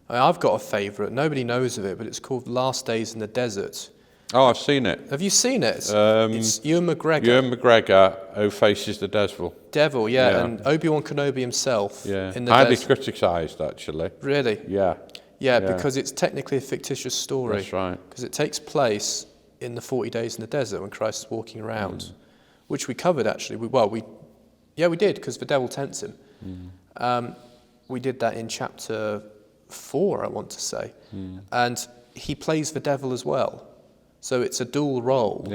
I've got a favourite. Nobody knows of it, but it's called Last Days in the Desert. Oh, I've seen it. Have you seen it? It's Ewan McGregor. Ewan McGregor, who faces the devil. Yeah, and Obi-Wan Kenobi himself. Yeah, in the highly criticised, actually. Really? Yeah, because it's technically a fictitious story. That's right. Because it takes place in the 40 days in the desert when Christ is walking around, which we covered actually. We did, because the devil tempts him. We did that in chapter 4, I want to say, and he plays the devil as well. So it's a dual role,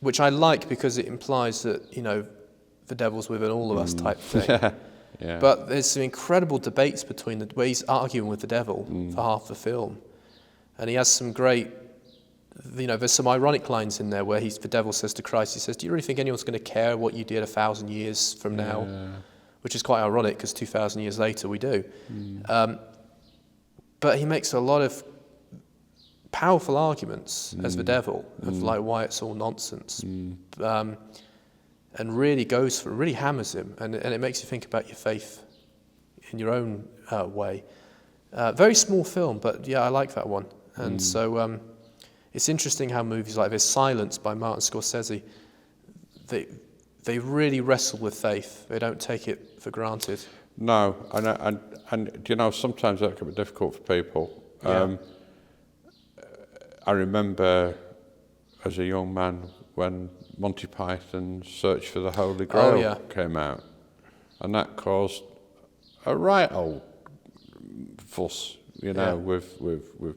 which I like because it implies that, the devil's within all of us type thing. But there's some incredible debates where he's arguing with the devil for half the film. And he has some great, there's some ironic lines in there where the devil says to Christ, he says, do you really think anyone's going to care what you did 1,000 years from now? Which is quite ironic because 2,000 years later we do. But he makes a lot of powerful arguments as the devil of why it's all nonsense, and really hammers him, and it makes you think about your faith in your own way. Very small film, but I like that one. And so it's interesting how movies like this, Silence by Martin Scorsese, they really wrestle with faith. They don't take it for granted. No, and sometimes that can be difficult for people. I remember as a young man when Monty Python's Search for the Holy Grail came out, and that caused a right old fuss, with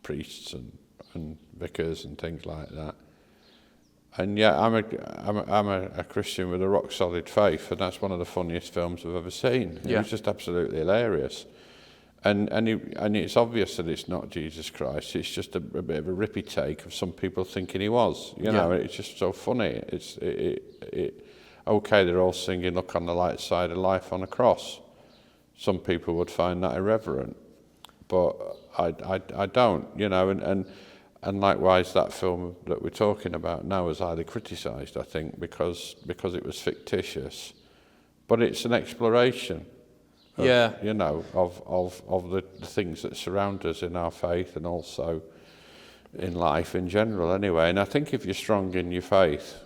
priests and vicars and things like that. And I'm a Christian with a rock solid faith, and that's one of the funniest films I've ever seen. It was just absolutely hilarious. And it's obvious that it's not Jesus Christ. It's just a bit of a rippy take of some people thinking he was. It's just so funny. Okay, they're all singing "Look on the light side of life" on a cross. Some people would find that irreverent, but I don't. And likewise, that film that we're talking about now is highly criticised, I think, because it was fictitious, but it's an exploration. Of the things that surround us in our faith and also in life in general anyway. And I think if you're strong in your faith,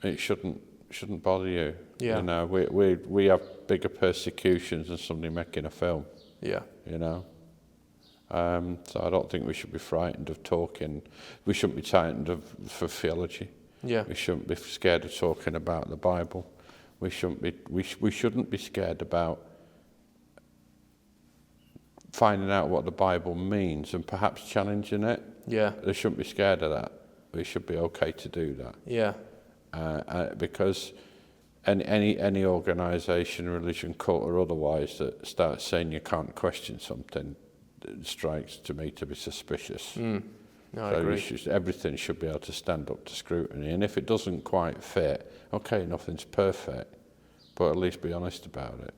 it shouldn't bother you. We have bigger persecutions than somebody making a film. So I don't think we should be frightened of talking. We shouldn't be frightened for theology. We shouldn't be scared of talking about the Bible. We shouldn't be scared about finding out what the Bible means and perhaps challenging it. They shouldn't be scared of that. We should be okay to do that. Because any organisation, religion, cult or otherwise that starts saying you can't question something strikes to me to be suspicious. I agree. Everything should be able to stand up to scrutiny, and if it doesn't quite fit, okay, nothing's perfect, but at least be honest about it.